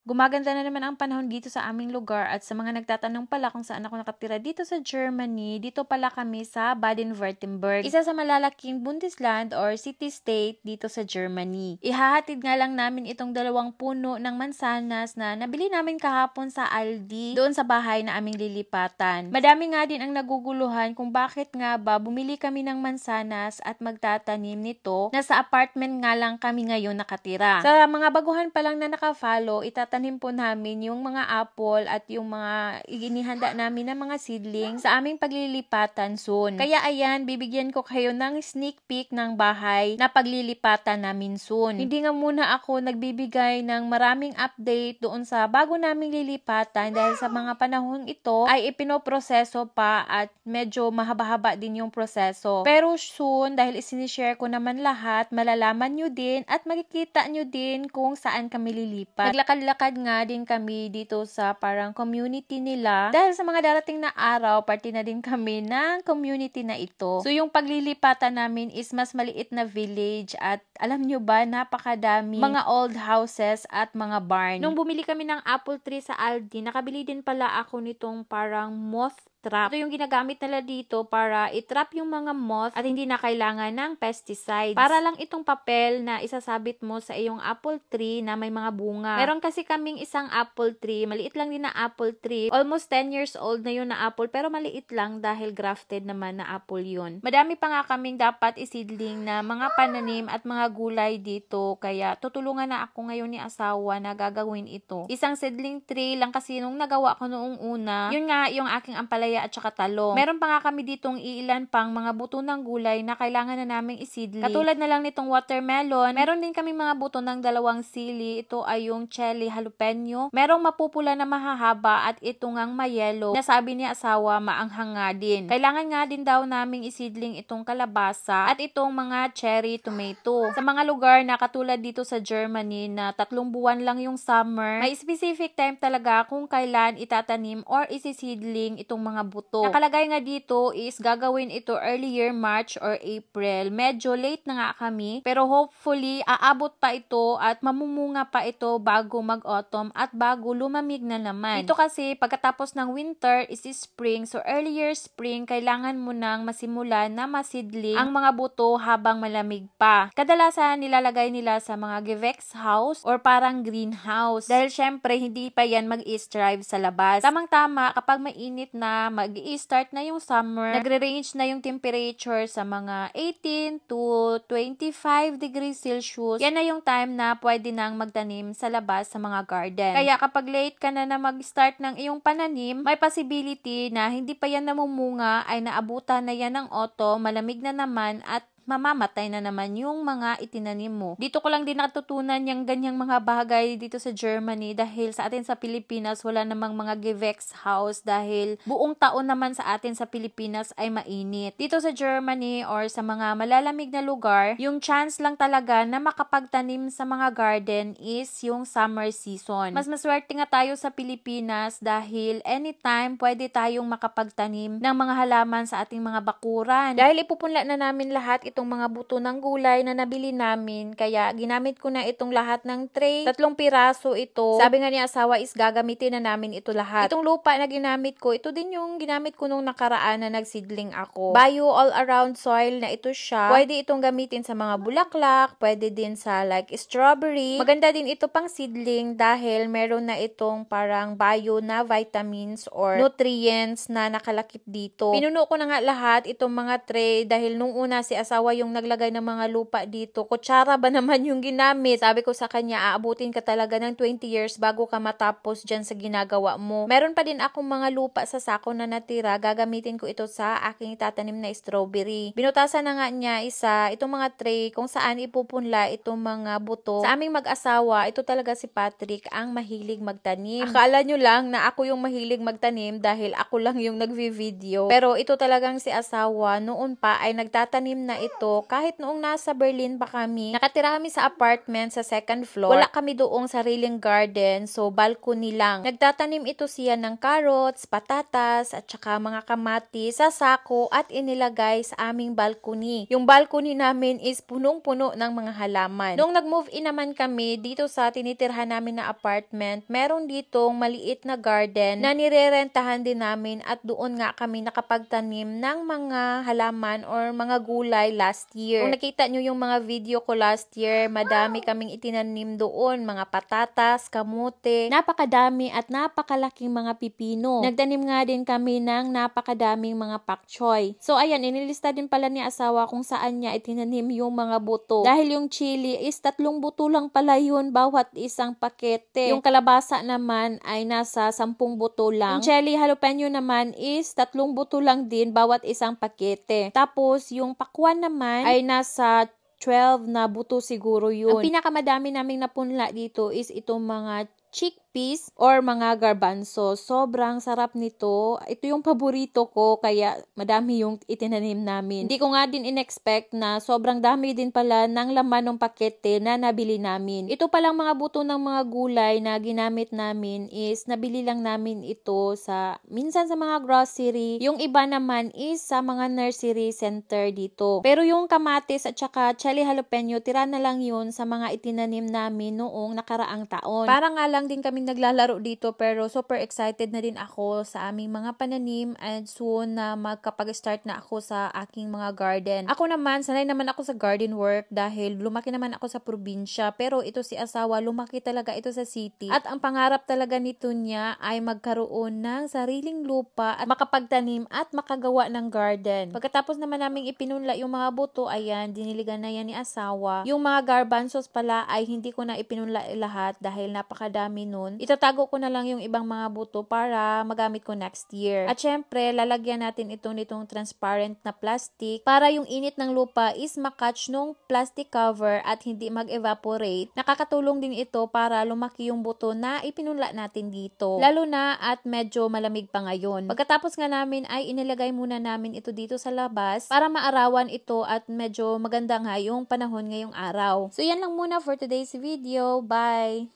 Gumaganda na naman ang panahon dito sa aming lugar at sa mga nagtatanong pala kung saan ako nakatira dito sa Germany, dito pala kami sa Baden-Württemberg, isa sa malalaking Bundesland or city-state dito sa Germany. Ihahatid nga lang namin itong 2 puno ng mansanas na nabili namin kahapon sa Aldi doon sa bahay na aming lilipatan. Madami nga din ang naguguluhan kung bakit nga ba bumili kami ng mansanas at magtatanim nito na sa apartment nga lang kami ngayon nakatira. Sa mga baguhan pa lang na naka-follow, itatanim po namin yung mga apple at yung mga inihanda namin na mga seedling sa aming paglilipatan soon. Kaya ayan, bibigyan ko kayo ng sneak peek ng bahay na paglilipatan namin soon. Hindi nga muna ako nagbibigay ng maraming update doon sa bago naming lilipatan dahil sa mga panahon ito ay ipinoproseso pa at medyo mahaba-haba din yung proseso. Pero soon, dahil isinishare ko naman lahat, malalaman nyo din at makikita nyo din kung saan kami lilipat. Naglakad-lakad nga din kami dito sa parang community nila dahil sa mga darating na araw, party na din kami ng community na ito. So yung paglilipatan namin is mas maliit na village at alam nyo ba, napakadami mga old houses at mga barn. Nung bumili kami ng apple tree sa Aldi, nakabili din pala ako nitong parang moth trap. Ito yung ginagamit nila dito para itrap yung mga moth at hindi na kailangan ng pesticides. Para lang itong papel na isasabit mo sa iyong apple tree na may mga bunga. Meron kasi kaming isang apple tree, maliit lang din na apple tree. Almost 10 years old na yun na apple pero maliit lang dahil grafted naman na apple yun. Madami pa nga kaming dapat isidling na mga pananim at mga gulay dito kaya tutulungan na ako ngayon ni asawa na gagawin ito. Isang seedling tree lang kasi nung nagawa ko noong una, yun nga yung aking ampalaya at saka talong. Meron pa nga kami ditong iilan pang mga buto ng gulay na kailangan na naming isidli. Katulad na lang nitong watermelon. Meron din kami mga buto ng 2 sili. Ito ay yung cherry jalapeno. Merong mapupula na mahahaba at ito ngang mayelo na sabi ni asawa maanghang nga din. Kailangan nga din daw naming isidling itong kalabasa at itong mga cherry tomato. Sa mga lugar na katulad dito sa Germany na 3 buwan lang yung summer, may specific time talaga kung kailan itatanim or isisidling itong mga buto. Nakalagay nga dito is gagawin ito earlier March or April. Medyo late na nga kami pero hopefully aabot pa ito at mamumunga pa ito bago mag-autumn at bago lumamig na naman. Ito kasi pagkatapos ng winter is spring, so earlier spring kailangan mo nang masimulan na masidling ang mga buto habang malamig pa. Kadalasan nilalagay nila sa mga Gevex house or parang greenhouse dahil syempre hindi pa yan mag-strive sa labas. Tamang-tama kapag mainit na mag-i-start na yung summer, nagre-range na yung temperature sa mga 18 to 25 degrees Celsius. Yan na yung time na pwede nang magtanim sa labas sa mga garden. Kaya kapag late ka na mag-start ng iyong pananim, may possibility na hindi pa yan namumunga ay naabutan na yan ng autumn, malamig na naman at mamamatay na naman yung mga itinanim mo. Dito ko lang din natutunan yung ganyang mga bagay dito sa Germany dahil sa atin sa Pilipinas wala namang mga Gevex house dahil buong taon naman sa atin sa Pilipinas ay mainit. Dito sa Germany or sa mga malalamig na lugar, yung chance lang talaga na makapagtanim sa mga garden is yung summer season. Mas maswerte nga tayo sa Pilipinas dahil anytime pwede tayong makapagtanim ng mga halaman sa ating mga bakuran. Dahil ipupunla na namin lahat itong mga buto ng gulay na nabili namin. Kaya ginamit ko na itong lahat ng tray. 3 piraso ito. Sabi nga ni asawa is gagamitin na namin ito lahat. Itong lupa na ginamit ko, ito din yung ginamit ko nung nakaraan na nagsidling ako. Bio all around soil na ito siya. Pwede itong gamitin sa mga bulaklak, pwede din sa like strawberry. Maganda din ito pang seedling dahil meron na itong parang bio na vitamins or nutrients na nakalakip dito. Pinuno ko na nga lahat itong mga tray dahil nung una si asawa yung naglagay ng mga lupa dito. Kutsara ba naman yung ginamit? Sabi ko sa kanya, aabutin ka talaga ng 20 years bago ka matapos dyan sa ginagawa mo. Meron pa din akong mga lupa sa sako na natira. Gagamitin ko ito sa aking tatanim na strawberry. Binutasan na nga niya isa, itong mga tray kung saan ipupunla itong mga buto. Sa aming mag-asawa, ito talaga si Patrick ang mahilig magtanim. Akala nyo lang na ako yung mahilig magtanim dahil ako lang yung nagvi-video. Pero ito talagang si asawa noon pa ay nagtatanim na ito ito, kahit noong nasa Berlin pa kami, nakatira kami sa apartment sa second floor. Wala kami doong sariling garden, so balcony lang. Nagtatanim ito siya ng carrots, patatas, at saka mga kamatis sa sako at inilagay sa aming balcony. Yung balcony namin is punong-puno ng mga halaman. Noong nag-move in naman kami dito sa tinitirhan namin na apartment, meron ditong maliit na garden na nirerentahan din namin at doon nga kami nakapagtanim ng mga halaman or mga gulay last year. Kung nakita nyo yung mga video ko last year, madami kaming itinanim doon, mga patatas, kamote, napakadami at napakalaking mga pipino. Nagtanim nga din kami ng napakadaming mga pak choy. So ayan, inilista din pala ni asawa kung saan niya itinanim yung mga buto. Dahil yung chili is 3 buto lang pala yun bawat isang pakete. Yung kalabasa naman ay nasa 10 buto lang. Yung cherry jalapeno naman is 3 buto lang din bawat isang pakete. Tapos yung pakwan naman ay nasa 12 na buto siguro yun. Ang pinakamadami naming napunla dito is itong mga chickpeas or mga garbanzo. Sobrang sarap nito. Ito yung paborito ko kaya madami yung itinanim namin. Hindi ko nga din in-expect na sobrang dami din pala ng laman ng pakete na nabili namin. Ito palang mga buto ng mga gulay na ginamit namin is nabili lang namin ito sa minsan sa mga grocery. Yung iba naman is sa mga nursery center dito. Pero yung kamatis at saka chili jalapeno, tira na lang yun sa mga itinanim namin noong nakaraang taon. Para nga lang din kami naglalaro dito pero super excited na din ako sa aming mga pananim and soon na magkapag-start na ako sa aking mga garden. Ako naman, sanay naman ako sa garden work dahil lumaki naman ako sa probinsya pero ito si asawa, lumaki talaga ito sa city at ang pangarap talaga nito niya ay magkaroon ng sariling lupa at makapagtanim at makagawa ng garden. Pagkatapos naman naming ipinunla yung mga buto, ayan, diniligan na yan ni asawa. Yung mga garbanzos pala ay hindi ko na ipinunla lahat dahil napakadami nun. Itatago ko na lang yung ibang mga buto para magamit ko next year. At syempre, lalagyan natin ito nitong transparent na plastic para yung init ng lupa is makatch nung plastic cover at hindi mag-evaporate. Nakakatulong din ito para lumaki yung buto na ipinunla natin dito. Lalo na at medyo malamig pa ngayon. Pagkatapos nga namin ay inilagay muna namin ito dito sa labas para maarawan ito at medyo maganda nga yung panahon ngayong araw. So yan lang muna for today's video. Bye!